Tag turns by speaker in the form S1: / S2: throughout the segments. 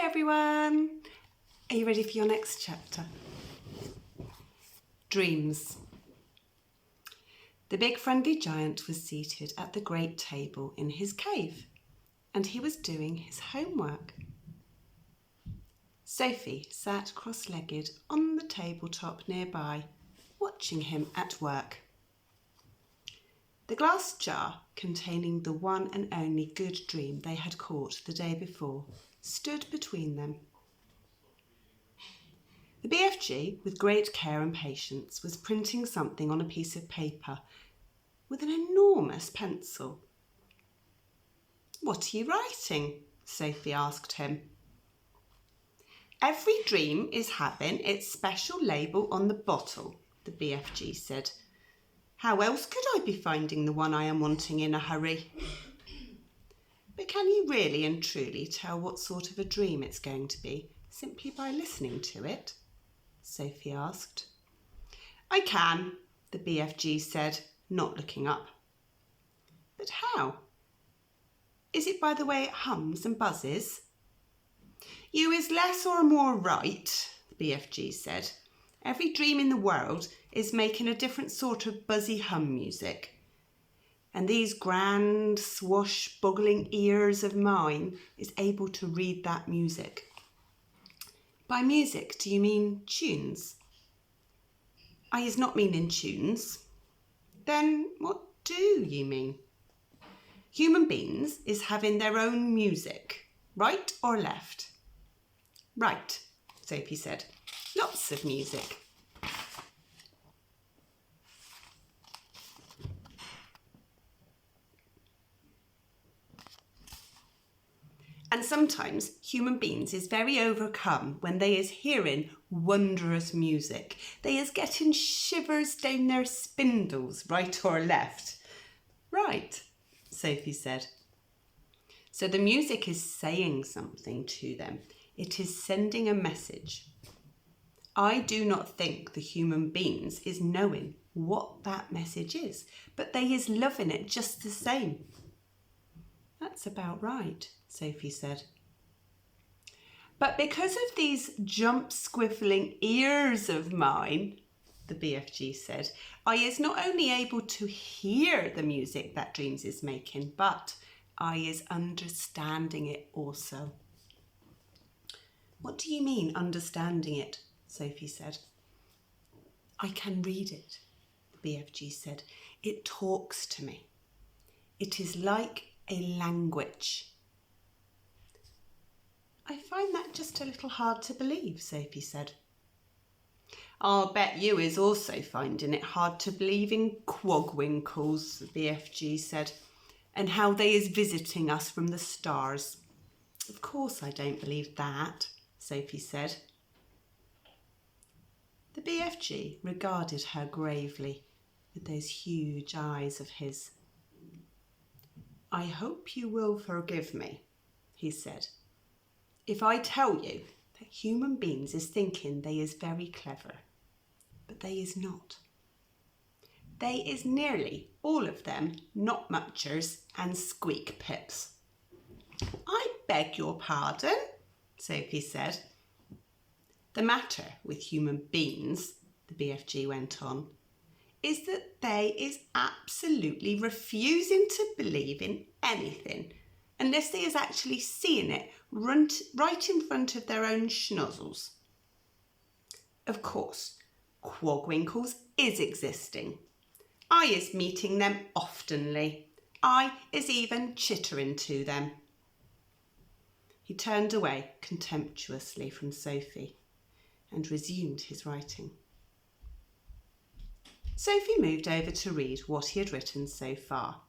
S1: everyone! Are you ready for your next chapter? Dreams. The big friendly giant was seated at the great table in his cave, and he was doing his homework. Sophie sat cross-legged on the tabletop nearby, watching him at work. The glass jar containing the one and only good dream they had caught the day before stood between them. The BFG, with great care and patience, was printing something on a piece of paper with an enormous pencil. "What are you writing?" Sophie asked him. "Every dream is having its special label on the bottle," the BFG said. "How else could I be finding the one I am wanting in a hurry?" "But can you really and truly tell what sort of a dream it's going to be simply by listening to it?" Sophie asked. "I can," the BFG said, not looking up. "But how? Is it by the way it hums and buzzes?" "You is less or more right," the BFG said. "Every dream in the world is making a different sort of buzzy hum music. And these grand swashbuckling ears of mine is able to read that music." "By music, do you mean tunes?" "I is not meaning tunes." "Then what do you mean?" "Human beings is having their own music, right or left?" "Right," Sophie said. "Lots of music." "And sometimes human beings is very overcome when they is hearing wondrous music. They is getting shivers down their spindles, right or left." "Right," Sophie said. "So the music is saying something to them. It is sending a message. I do not think the human beings is knowing what that message is, but they is loving it just the same." "That's about right," Sophie said. "But because of these jump-squiffling ears of mine," the BFG said, "I is not only able to hear the music that dreams is making, but I is understanding it also." "What do you mean, understanding it?" Sophie said. "I can read it," the BFG said. "It talks to me. It is like a language." "I find that just a little hard to believe," Sophie said. "I'll bet you is also finding it hard to believe in quogwinkles," the BFG said, "and how they is visiting us from the stars." "Of course I don't believe that," Sophie said. The BFG regarded her gravely with those huge eyes of his. "I hope you will forgive me," he said, "if I tell you that human beings is thinking they is very clever, but they is not. They is nearly all of them not muchers and squeak pips." "I beg your pardon," Sophie said. "The matter with human beings," the BFG went on, "is that they is absolutely refusing to believe in anything unless they is actually seeing it right in front of their own schnozzles. Of course, quogwinkles is existing. I is meeting them oftenly. I is even chittering to them." He turned away contemptuously from Sophie and resumed his writing. Sophie moved over to read what he had written so far.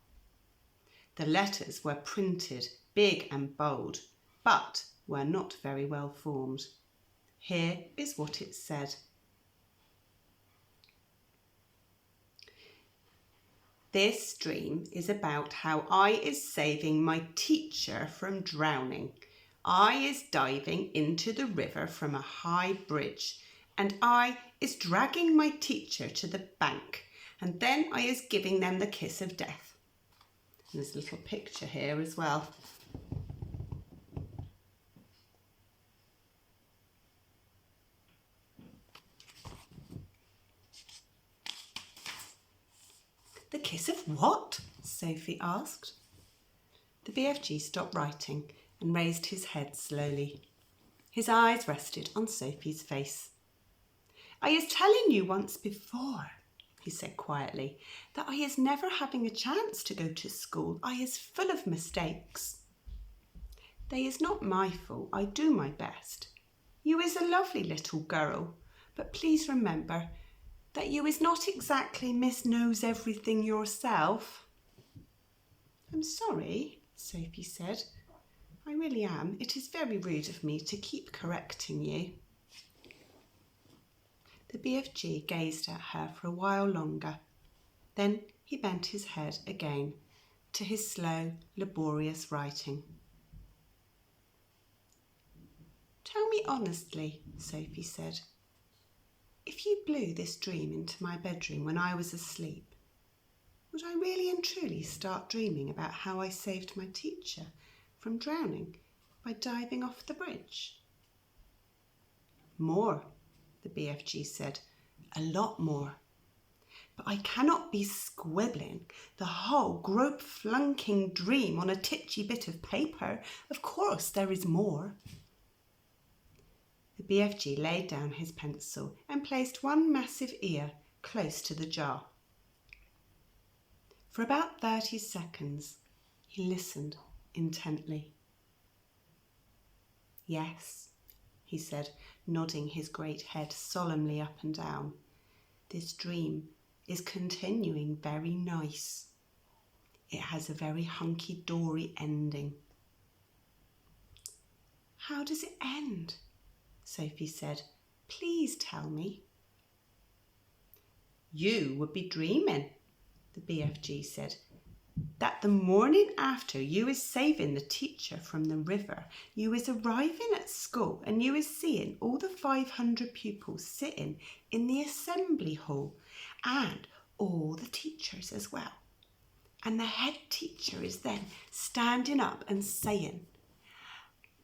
S1: The letters were printed big and bold, but were not very well formed. Here is what it said. "This dream is about how I is saving my teacher from drowning. I is diving into the river from a high bridge, and I is dragging my teacher to the bank, and then I is giving them the kiss of death." And there's a little picture here as well. The kiss of what? Sophie asked. The BFG stopped writing and raised his head slowly. His eyes rested on Sophie's face. I is telling you once before, he said quietly, that I is never having a chance to go to school. I is full of mistakes. They is not my fault. I do my best. You is a lovely little girl, but please remember that you is not exactly Miss Knows Everything yourself. I'm sorry, Sophie said. I really am. It is very rude of me to keep correcting you. The BFG gazed at her for a while longer. Then he bent his head again to his slow, laborious writing. Tell me honestly, Sophie said, if you blew this dream into my bedroom when I was asleep, would I really and truly start dreaming about how I saved my teacher from drowning by diving off the bridge? More, the BFG said, a lot more. But I cannot be squibbling the whole grope flunking dream on a titchy bit of paper. Of course there is more. The BFG laid down his pencil and placed one massive ear close to the jar. For about 30 seconds, he listened intently. Yes, he said, nodding his great head solemnly up and down. This dream is continuing very nice. It has a very hunky-dory ending. How does it end? Sophie said. Please tell me. You would be dreaming, the BFG said, that the morning after you is saving the teacher from the river, you is arriving at school and you is seeing all the 500 pupils sitting in the assembly hall and all the teachers as well. And the head teacher is then standing up and saying,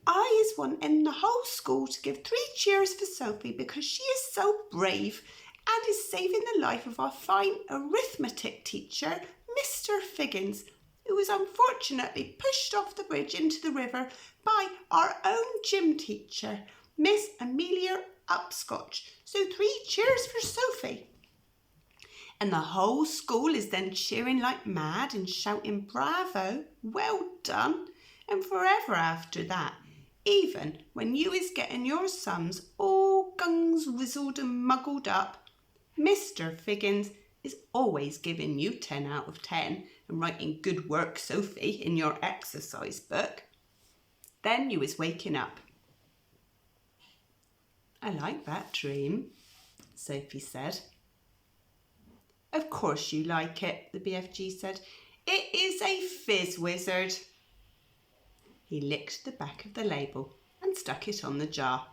S1: I is wanting the whole school to give 3 cheers for Sophie because she is so brave and is saving the life of our fine arithmetic teacher, Mr. Figgins, who was unfortunately pushed off the bridge into the river by our own gym teacher, Miss Amelia Upscotch. So 3 cheers for Sophie. And the whole school is then cheering like mad and shouting, bravo, well done. And forever after that, even when you is getting your sums all gungs whizzled and muggled up, Mr. Figgins is always giving you 10 out of 10 and writing good work, Sophie, in your exercise book. Then you is waking up. I like that dream, Sophie said. Of course you like it, the BFG said. It is a fizz wizard. He licked the back of the label and stuck it on the jar.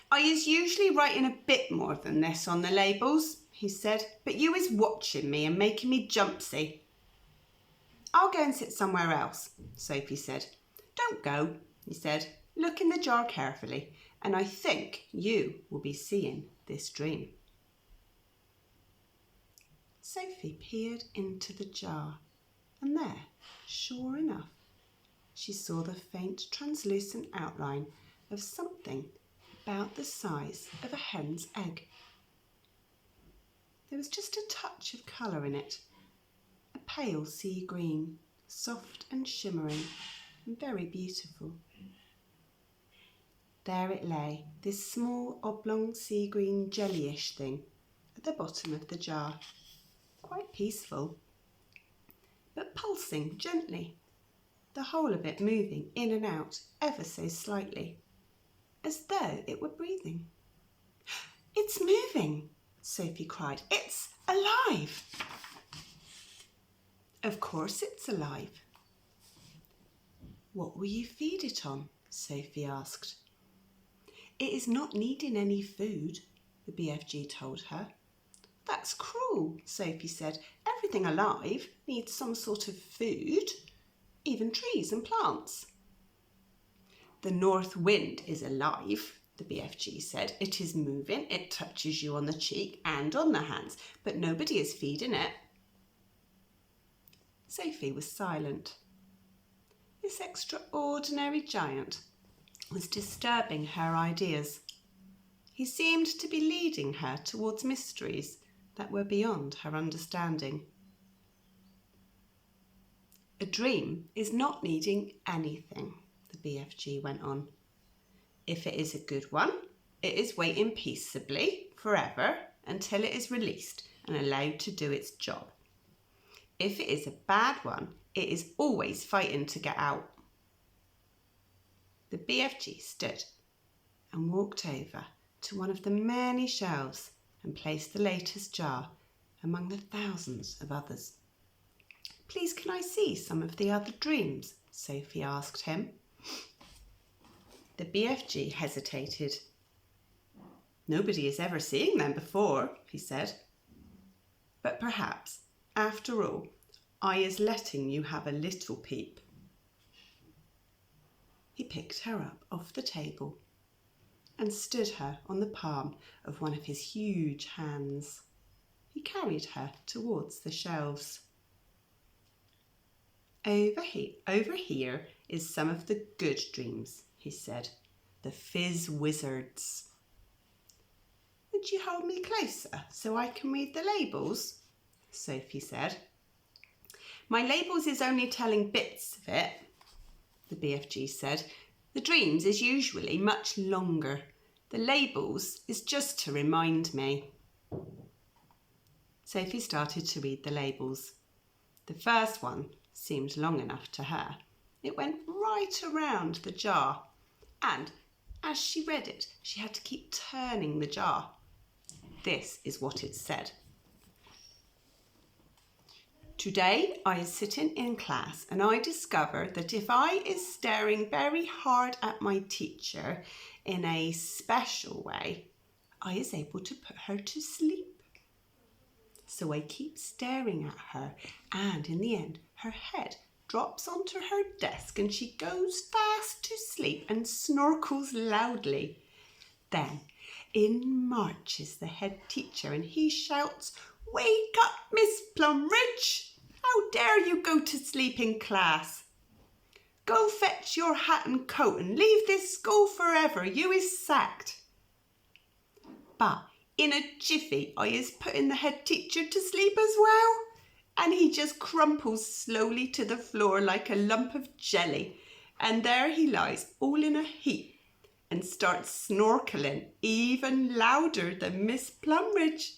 S1: I is usually writing a bit more than this on the labels, he said, but you is watching me and making me jumpsy. I'll go and sit somewhere else, Sophie said. Don't go, he said. Look in the jar carefully, and I think you will be seeing this dream. Sophie peered into the jar, and there, sure enough, she saw the faint translucent outline of something about the size of a hen's egg. There was just a touch of colour in it, a pale sea green, soft and shimmering and very beautiful. There it lay, this small oblong sea green jellyish thing at the bottom of the jar, quite peaceful, but pulsing gently, the whole of it moving in and out ever so slightly, as though it were breathing. It's moving, Sophie cried. It's alive. Of course it's alive. What will you feed it on? Sophie asked. It is not needing any food, the BFG told her. That's cruel, Sophie said. Everything alive needs some sort of food, even trees and plants. The north wind is alive, the BFG said. It is moving, it touches you on the cheek and on the hands, but nobody is feeding it. Sophie was silent. This extraordinary giant was disturbing her ideas. He seemed to be leading her towards mysteries that were beyond her understanding. A dream is not needing anything, the BFG went on. If it is a good one, it is waiting peaceably forever until it is released and allowed to do its job. If it is a bad one, it is always fighting to get out. The BFG stood and walked over to one of the many shelves and placed the latest jar among the thousands of others. Please, can I see some of the other dreams? Sophie asked him. The BFG hesitated. Nobody is ever seeing them before, he said. But perhaps, after all, I is letting you have a little peep. He picked her up off the table and stood her on the palm of one of his huge hands. He carried her towards the shelves. Over here is some of the good dreams, he said. The Fizz Wizards. Would you hold me closer so I can read the labels? Sophie said. My labels is only telling bits of it, the BFG said. The dreams is usually much longer. The labels is just to remind me. Sophie started to read the labels. The first one seemed long enough to her. It went right around the jar, and as she read it, she had to keep turning the jar. This is what it said. Today I is sitting in class and I discover that if I is staring very hard at my teacher in a special way, I is able to put her to sleep. So I keep staring at her and in the end her head drops onto her desk and she goes fast to sleep and snorkles loudly. Then in marches the head teacher and he shouts, "Wake up, Miss Plumridge! How dare you go to sleep in class? Go fetch your hat and coat and leave this school forever. You is sacked." But in a jiffy, I is putting the head teacher to sleep as well. And he just crumples slowly to the floor like a lump of jelly. And there he lies all in a heap and starts snorkeling even louder than Miss Plumridge.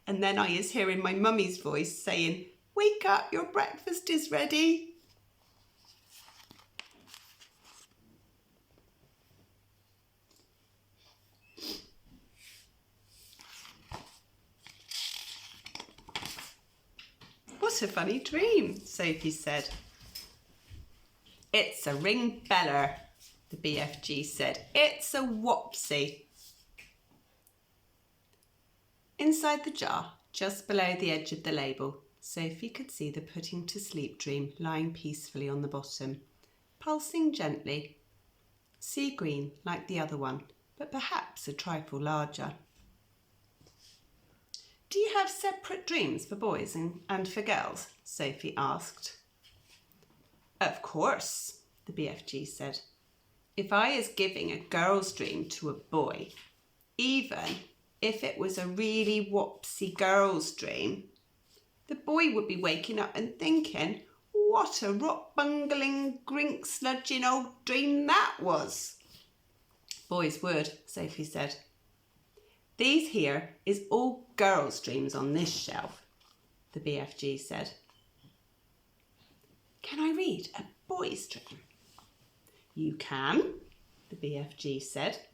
S1: And then I is hearing my mummy's voice saying, "Wake up, your breakfast is ready." What a funny dream, Sophie said. It's a ring beller, the BFG said. It's a wopsy. Inside the jar, just below the edge of the label, Sophie could see the putting to sleep dream lying peacefully on the bottom, pulsing gently. Sea green like the other one, but perhaps a trifle larger. Do you have separate dreams for boys and for girls? Sophie asked. Of course, the BFG said. If I is giving a girl's dream to a boy, even if it was a really wopsy girl's dream, the boy would be waking up and thinking, what a rot bungling, grink sludging old dream that was. Boys would, Sophie said. These here is all girls' dreams on this shelf, the BFG said. Can I read a boy's dream? You can, the BFG said,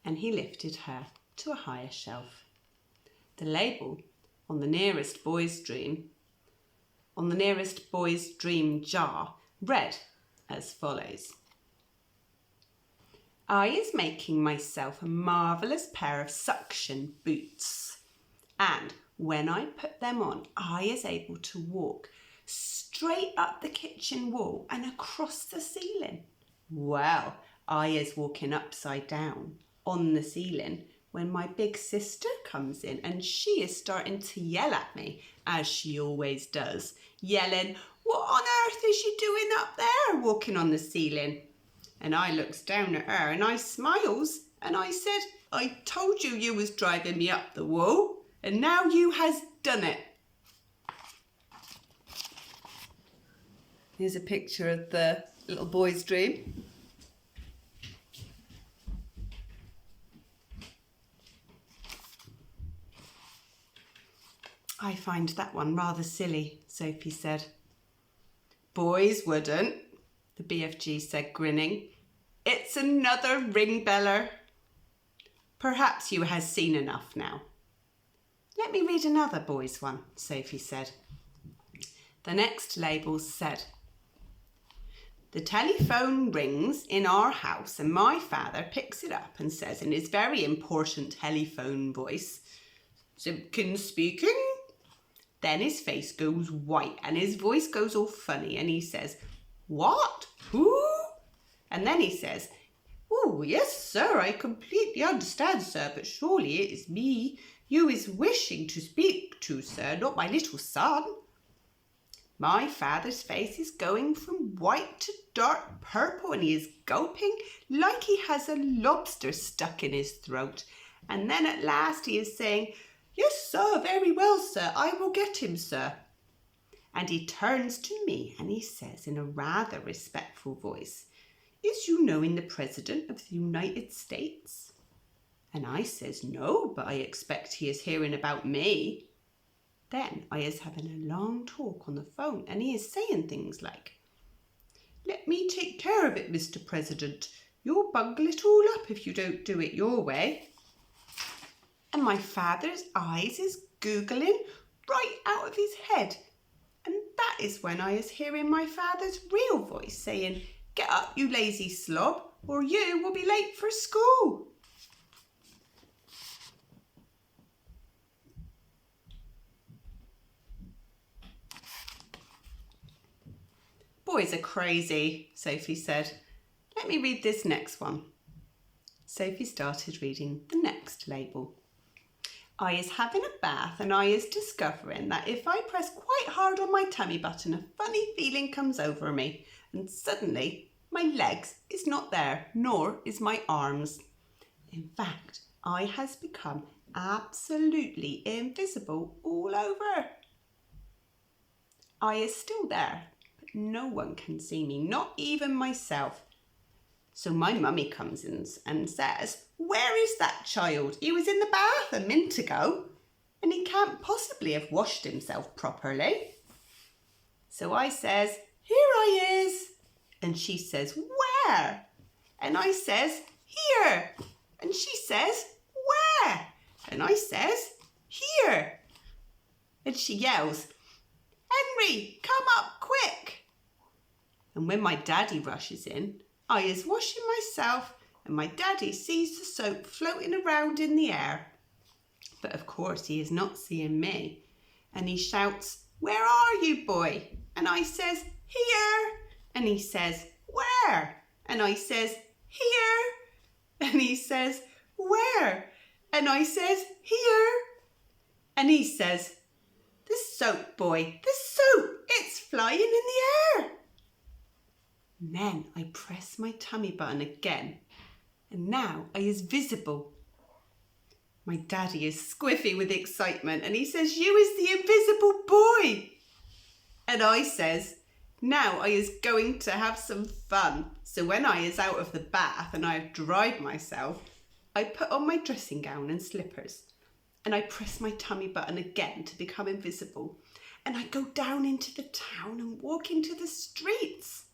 S1: and he lifted her to a higher shelf. The label on the nearest boy's dream jar read as follows. I is making myself a marvellous pair of suction boots, and when I put them on, I is able to walk straight up the kitchen wall and across the ceiling. Well, I is walking upside down. on the ceiling when my big sister comes in, and she is starting to yell at me, as she always does, yelling, "What on earth is you doing up there walking on the ceiling?" And I looks down at her and I smiles and I said, "I told you was driving me up the wall, and now you has done it." Here's a picture of the little boy's dream. "I find that one rather silly," Sophie said. "Boys wouldn't," the BFG said, grinning. "It's another ring beller. Perhaps you has seen enough now." "Let me read another boys' one," Sophie said. The next label said, "The telephone rings in our house and my father picks it up and says in his very important telephone voice, 'Simpkins speaking.' Then his face goes white and his voice goes all funny and he says, 'What? Who?' And then he says, 'Oh, yes, sir, I completely understand, sir, but surely it is me you is wishing to speak to, sir, not my little son.' My father's face is going from white to dark purple and he is gulping like he has a lobster stuck in his throat. And then at last he is saying, 'Yes, sir, very well, sir, I will get him, sir.' And he turns to me and he says in a rather respectful voice, 'Is you knowing the President of the United States?' And I says, 'No, but I expect he is hearing about me.' Then I is having a long talk on the phone and he is saying things like, 'Let me take care of it, Mr. President. You'll bungle it all up if you don't do it your way.' And my father's eyes is googling right out of his head. And that is when I is hearing my father's real voice saying, 'Get up, you lazy slob, or you will be late for school.'" "Boys are crazy," Sophie said. "Let me read this next one." Sophie started reading the next label. "I is having a bath and I is discovering that if I press quite hard on my tummy button, a funny feeling comes over me and suddenly my legs is not there, nor is my arms. In fact, I has become absolutely invisible all over. I is still there, but no one can see me, not even myself. So my mummy comes in and says, 'Where is that child? He was in the bath a minute ago and he can't possibly have washed himself properly.' So I says, 'Here I is.' And she says, 'Where?' And I says, 'Here.' And she says, 'Where?' And I says, 'Here.' And she yells, 'Henry, come up quick.' And when my daddy rushes in, I is washing myself and my daddy sees the soap floating around in the air. But of course he is not seeing me. And he shouts, 'Where are you, boy?' And I says, 'Here.' And he says, 'Where?' And I says, 'Here.' And he says, 'Where?' And I says, 'Here.' And he says, 'The soap, boy, the soap, it's flying in the air.' And then I press my tummy button again, and now I is visible. My daddy is squiffy with excitement, and he says, 'You is the invisible boy.' And I says, 'Now I is going to have some fun.' So when I is out of the bath and I have dried myself, I put on my dressing gown and slippers, and I press my tummy button again to become invisible, and I go down into the town and walk into the streets.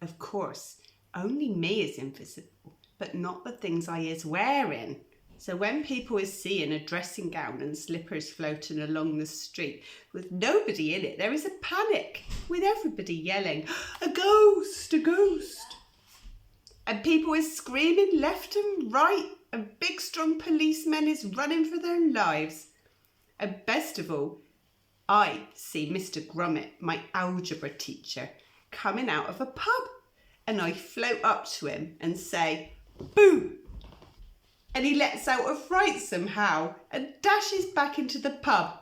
S1: Of course, only me is invisible, but not the things I is wearing. So when people is seeing a dressing gown and slippers floating along the street with nobody in it, there is a panic with everybody yelling, 'A ghost, a ghost.' And people is screaming left and right, and big strong policemen is running for their lives. And best of all, I see Mr. Grummet, my algebra teacher, coming out of a pub, and I float up to him and say, 'Boo, and he lets out a frightsome howl and dashes back into the pub.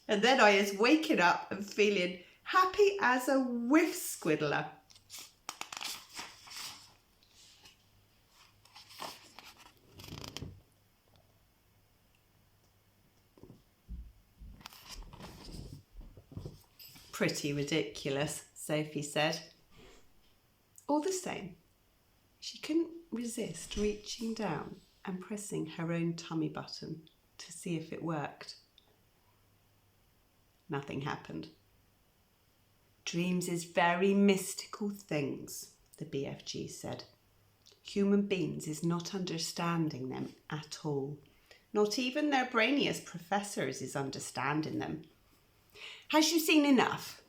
S1: And then I is waking up and feeling happy as a whiff squiddler. Pretty ridiculous, Sophie said. All the same, she couldn't resist reaching down and pressing her own tummy button to see if it worked. Nothing happened. Dreams is very mystical things, the BFG said. Human beings is not understanding them at all. Not even their brainiest professors is understanding them. Has you seen enough?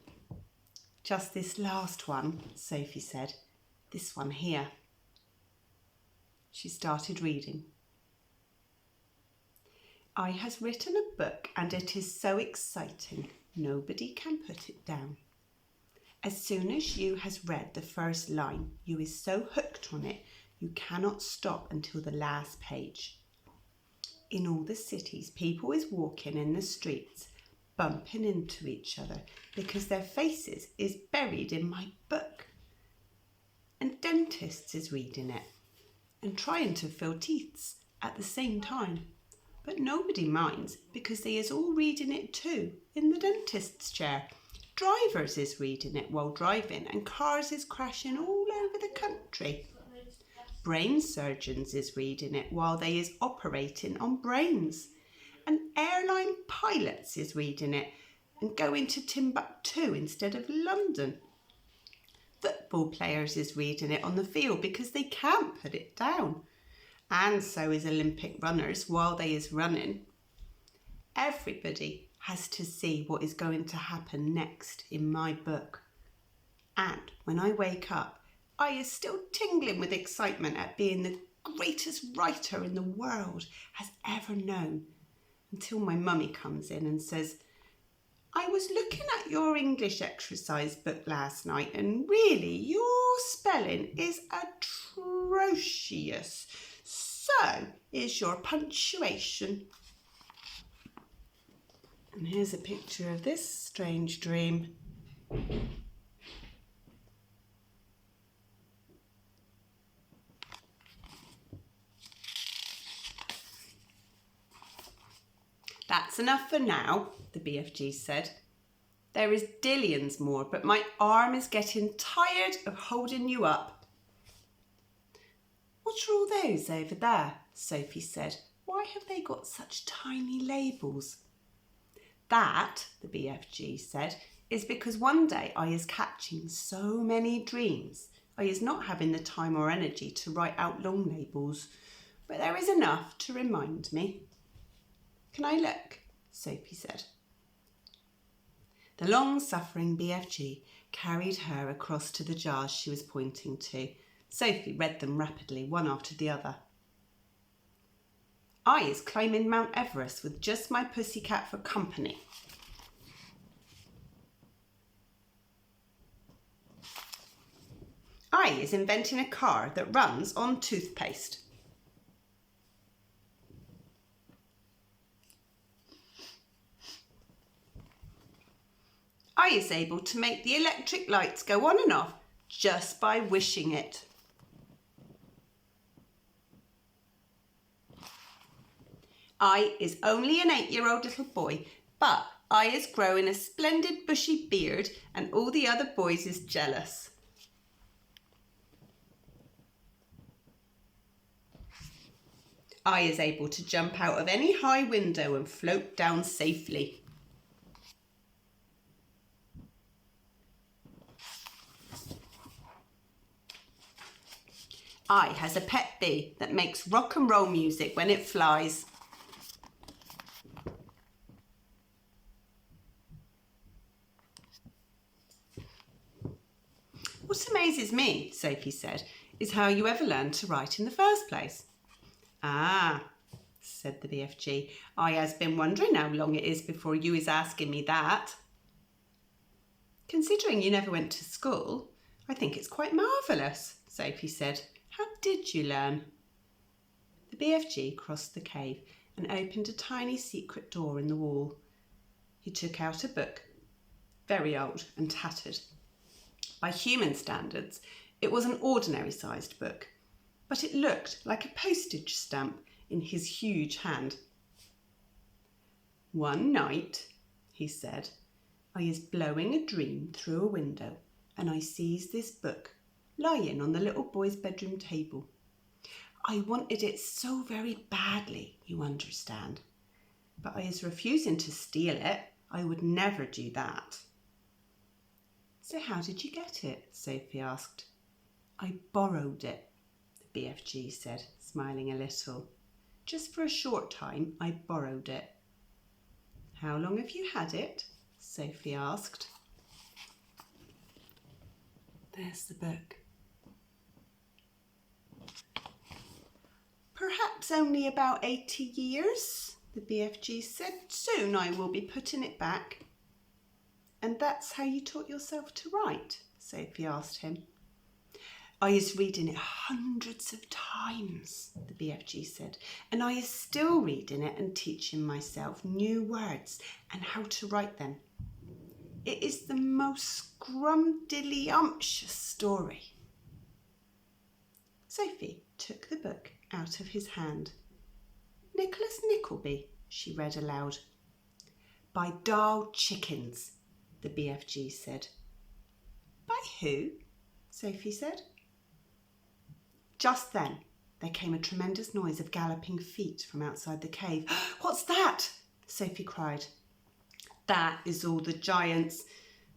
S1: Just this last one, Sophie said. This one here. She started reading. I has written a book and it is so exciting, nobody can put it down. As soon as you has read the first line, you is so hooked on it, you cannot stop until the last page. In all the cities, people is walking in the streets, bumping into each other because their faces is buried in my book. And dentists is reading it and trying to fill teeths at the same time. But nobody minds because they is all reading it too in the dentist's chair. Drivers is reading it while driving and cars is crashing all over the country. Brain surgeons is reading it while they is operating on brains. And airline pilots is reading it and going to Timbuktu instead of London. Football players is reading it on the field because they can't put it down. And so is Olympic runners while they is running. Everybody has to see what is going to happen next in my book. And when I wake up, I is still tingling with excitement at being the greatest writer in the world has ever known. Until my mummy comes in and says, I was looking at your English exercise book last night and really your spelling is atrocious. So is your punctuation. And here's a picture of this strange dream. That's enough for now, the BFG said. There is dillions more, but my arm is getting tired of holding you up. What are all those over there? Sophie said. Why have they got such tiny labels? That, the BFG said, is because one day I is catching so many dreams. I is not having the time or energy to write out long labels, but there is enough to remind me. Can I look? Sophie said. The long-suffering BFG carried her across to the jars she was pointing to. Sophie read them rapidly, one after the other. I is climbing Mount Everest with just my pussycat for company. I is inventing a car that runs on toothpaste. I is able to make the electric lights go on and off just by wishing it. I is only an 8-year-old little boy, but I is growing a splendid bushy beard and all the other boys is jealous. I is able to jump out of any high window and float down safely. I has a pet bee that makes rock and roll music when it flies. What amazes me, Sophie said, is how you ever learned to write in the first place. Ah, said the BFG, I has been wondering how long it is before you is asking me that. Considering you never went to school, I think it's quite marvellous, Sophie said. How did you learn? The BFG crossed the cave and opened a tiny secret door in the wall. He took out a book, very old and tattered. By human standards, it was an ordinary-sized book, but it looked like a postage stamp in his huge hand. "One night," he said, "I is blowing a dream through a window and I sees this book lying on the little boy's bedroom table. I wanted it so very badly, you understand, but I is refusing to steal it. I would never do that." "So how did you get it?" Sophie asked. "I borrowed it," the BFG said, smiling a little. "Just for a short time, I borrowed it." "How long have you had it?" Sophie asked. There's the book. "Perhaps only about 80 years, the BFG said. "Soon I will be putting it back." "And that's how you taught yourself to write?" Sophie asked him. "I is reading it hundreds of times," the BFG said, "and I is still reading it and teaching myself new words and how to write them. It is the most scrumdiddlyumptious story." Sophie took the book out of his hand. "Nicholas Nickleby," she read aloud. "By Darl Chickens," the BFG said. "By who?" Sophie said. Just then there came a tremendous noise of galloping feet from outside the cave. "What's that?" Sophie cried. "That is all the giants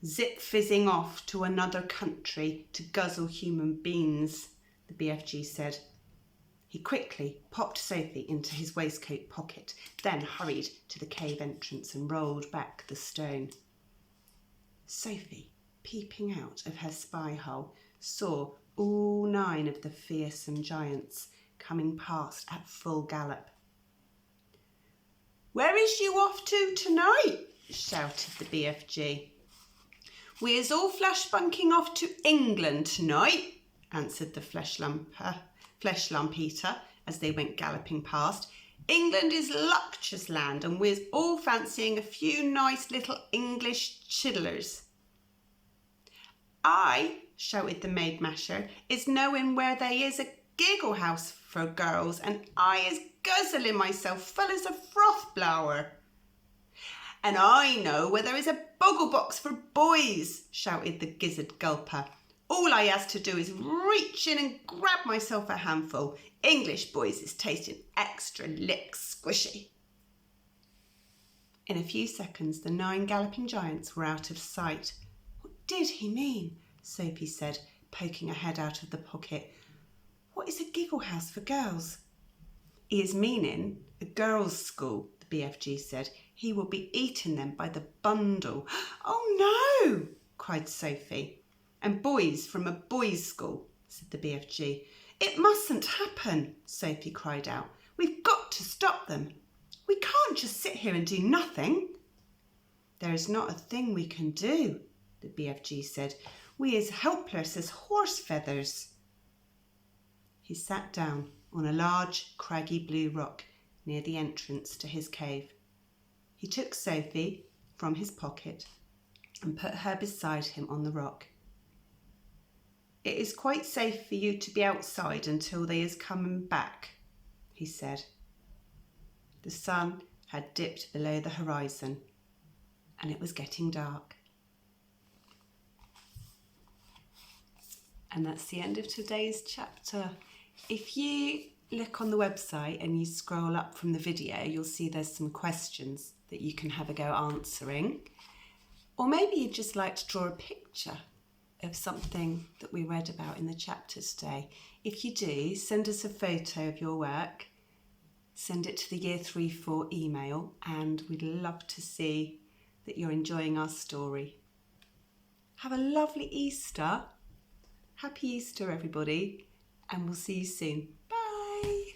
S1: zip-fizzing off to another country to guzzle human beings," the BFG said. He quickly popped Sophie into his waistcoat pocket, then hurried to the cave entrance and rolled back the stone. Sophie, peeping out of her spy hole, saw all 9 of the fearsome giants coming past at full gallop. "Where is you off to tonight?" shouted the BFG. "We is all flashbunking off to England tonight," answered the flesh lump eater as they went galloping past. "England is luctious land and we's all fancying a few nice little English chiddlers." "I," shouted the maid masher, "is knowing where they is a giggle house for girls and I is guzzling myself full as a froth blower." "And I know where there is a boggle box for boys," shouted the gizzard gulper. "All I has to do is reach in and grab myself a handful. English boys is tasting extra lick squishy." In a few seconds the 9 galloping giants were out of sight. "What did he mean?" Sophie said, poking her head out of the pocket. "What is a giggle house for girls?" "He is meaning a girls' school," the BFG said. "He will be eating them by the bundle." "Oh no!" cried Sophie. "And boys from a boys' school," said the BFG. "It mustn't happen," Sophie cried out. "We've got to stop them. We can't just sit here and do nothing." "There is not a thing we can do," the BFG said. "We is helpless as horse feathers." He sat down on a large, craggy blue rock near the entrance to his cave. He took Sophie from his pocket and put her beside him on the rock. "It is quite safe for you to be outside until they is coming back," he said. The sun had dipped below the horizon and it was getting dark. And that's the end of today's chapter. If you look on the website and you scroll up from the video, you'll see there's some questions that you can have a go answering. Or maybe you'd just like to draw a picture of something that we read about in the chapter today. If you do, send us a photo of your work, send it to the Year 3/4 email, and we'd love to see that you're enjoying our story. Have a lovely Easter. Happy Easter, everybody, and we'll see you soon. Bye.